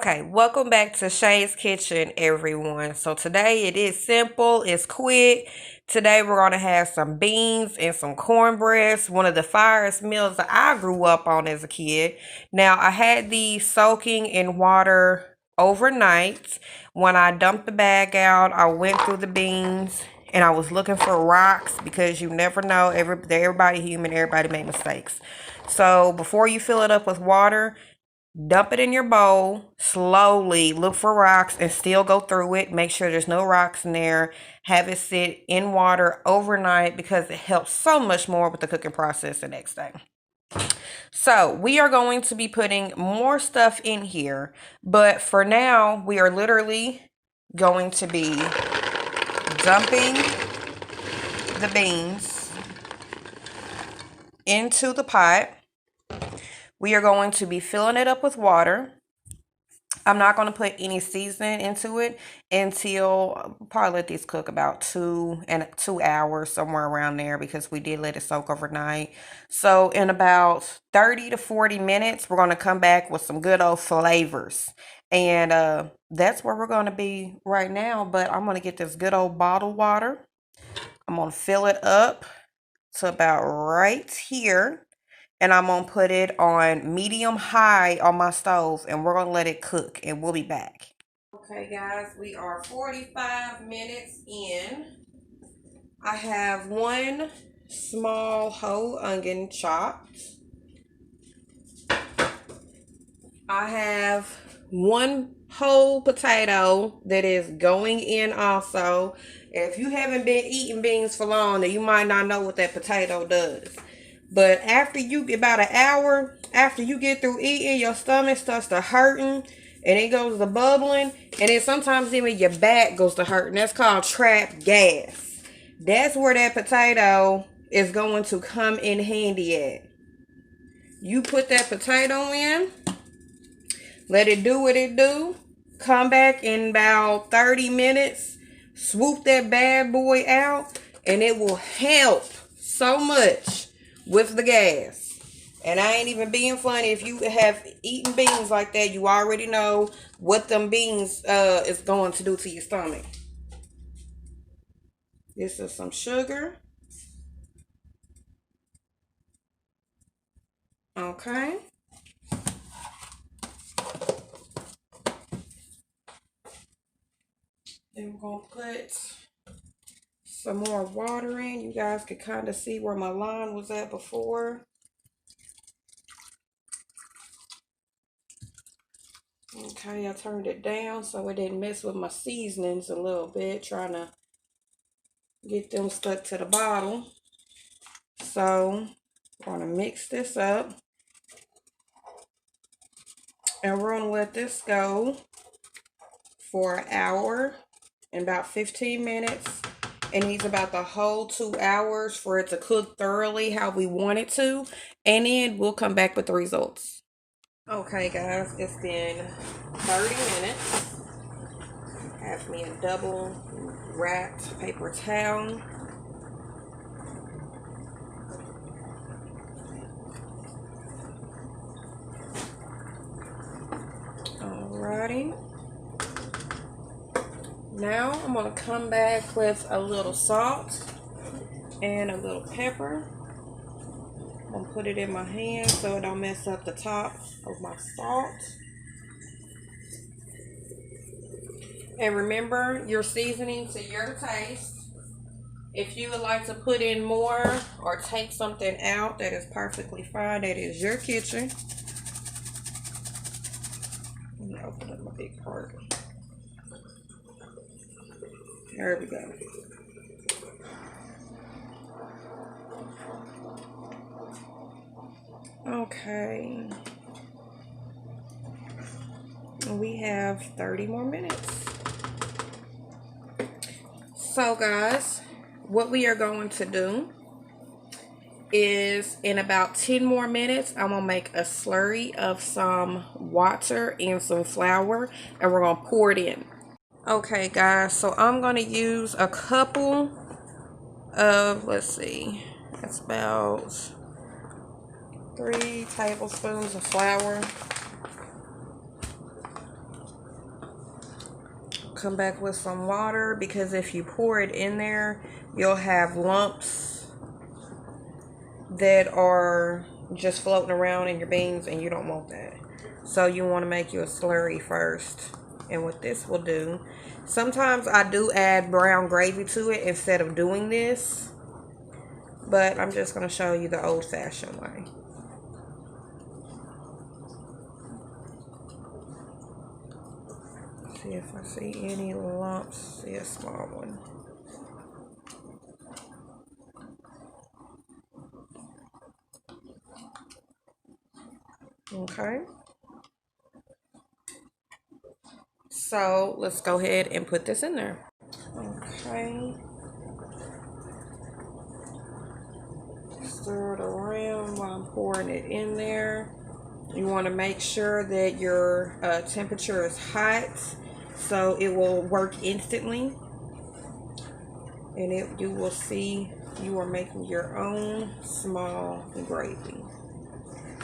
Okay, welcome back to Shay's Kitchen, everyone. So today it is simple, it's quick. Today we're going to have some beans and some cornbread, one of the finest meals that I grew up on as a kid. Now, I had these soaking in water overnight. When I dumped the bag out, I went through the beans and I was looking for rocks because you never know. Everybody human, everybody make mistakes. So before you fill it up with water, dump it in your bowl, slowly look for rocks and still go through it. Make sure there's no rocks in there. Have it sit in water overnight because it helps so much more with the cooking process the next day. So we are going to be putting more stuff in here, but for now, we are literally going to be dumping the beans into the pot. We are going to be filling it up with water. I'm not going to put any seasoning into it until probably let these cook about 2 hours, somewhere around there, because we did let it soak overnight. So in about 30 to 40 minutes, we're going to come back with some good old flavors. And that's where we're going to be right now. But I'm going to get this good old bottled water. I'm going to fill it up to about right here. And I'm going to put it on medium high on my stove. And we're going to let it cook. And we'll be back. Okay, guys. We are 45 minutes in. I have one small whole onion chopped. I have one whole potato that is going in also. If you haven't been eating beans for long, then you might not know what that potato does. But after you get about an hour, after you get through eating, your stomach starts to hurting and it goes to bubbling. And then sometimes even your back goes to hurting. That's called trapped gas. That's where that potato is going to come in handy at. You put that potato in, let it do what it do. Come back in about 30 minutes, swoop that bad boy out, and it will help so much with the gas. And I ain't even being funny. If you have eaten beans like that, you already know what them beans is going to do to your stomach. This is some sugar. Okay. Then we're going to put some more water in. You guys can kind of see where my line was at before. Okay, I turned it down so it didn't mess with my seasonings a little bit, trying to get them stuck to the bottle. So we're going to mix this up. And we're going to let this go for an hour and about 15 minutes. It needs about the whole 2 hours for it to cook thoroughly how we want it to. And then we'll come back with the results. Okay, guys, it's been 30 minutes. Have me a double wrapped paper towel. Alrighty. Now I'm going to come back with a little salt and a little pepper. I'm going to put it in my hand so it don't mess up the top of my salt. And remember, your seasoning to your taste. If you would like to put in more or take something out, that is perfectly fine. That is your kitchen. Let me open up my big part. There we go. Okay. We have 30 more minutes. So guys, what we are going to do is in about 10 more minutes, I'm going to make a slurry of some water and some flour, and we're going to pour it in. Okay guys, so I'm going to use a couple of, let's see, that's about 3 tablespoons of flour. come back with some water, because if you pour it in there, you'll have lumps that are just floating around in your beans, and you don't want that. So you want to make you a slurry first. And what this will do, sometimes I do add brown gravy to it instead of doing this, but I'm just going to show you the old-fashioned way. See if I see any lumps. See a small one. Okay. So let's go ahead and put this in there. Okay. Stir it around while I'm pouring it in there. You want to make sure that your temperature is hot, so it will work instantly. And you will see you are making your own small gravy.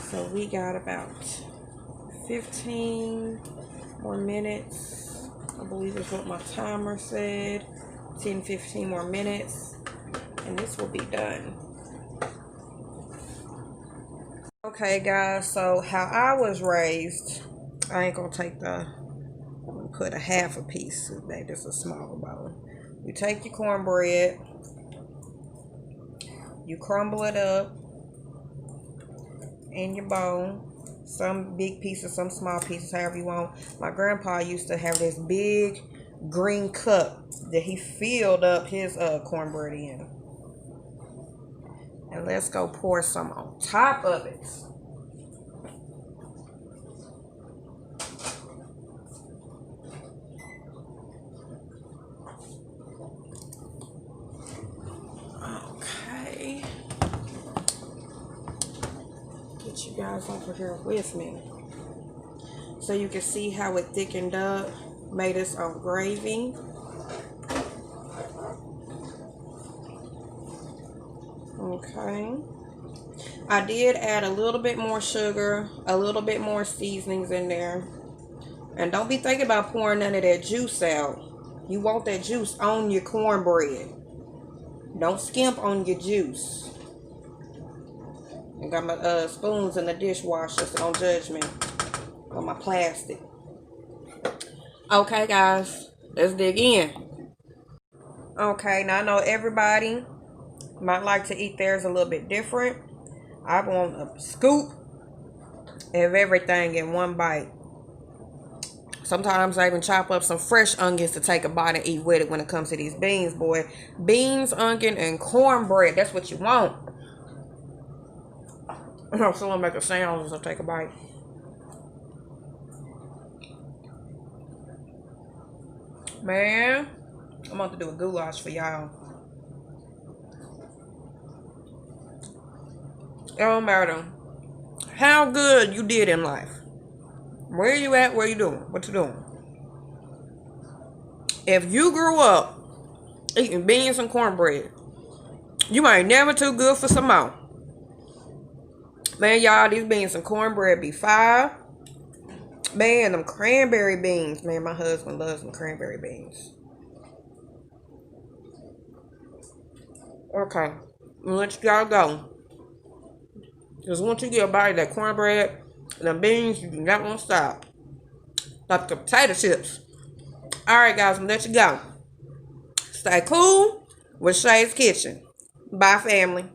So we got about 15 more minutes. I believe is what my timer said. 10-15 more minutes, and this will be done. Okay guys, so how I was raised, I ain't gonna take put a half a piece. Maybe just a smaller bowl. You take your cornbread, you crumble it up in your bowl. Some big pieces, some small pieces, however you want. My grandpa used to have this big green cup that he filled up his cornbread in. And let's go pour some on top of it. Okay. Get you guys over here with me. So you can see how it thickened up, made its own gravy. Okay. I did add a little bit more sugar, a little bit more seasonings in there. And don't be thinking about pouring none of that juice out. You want that juice on your cornbread. Don't skimp on your juice. I got my spoons in the dishwasher, so don't judge me on my plastic. Okay, guys, let's dig in. Okay, now I know everybody might like to eat theirs a little bit different. I want a scoop of everything in one bite. Sometimes I even chop up some fresh onions to take a bite and eat with it when it comes to these beans, boy. Beans, onion, and cornbread. That's what you want. So I'll make a sound as I take a bite. Man, I'm about to do a goulash for y'all. It don't matter how good you did in life. Where you at? Where you doing? What you doing? If you grew up eating beans and cornbread, you ain't never too good for some more. Man, y'all, these beans and cornbread be fire. Man, them cranberry beans. Man, my husband loves them cranberry beans. Okay, I'll let y'all go. Because once you get a bite of that cornbread and the beans, you do not want to stop. Like the potato chips. Alright, guys, I'm going to let you go. Stay cool with Shay's Kitchen. Bye, family.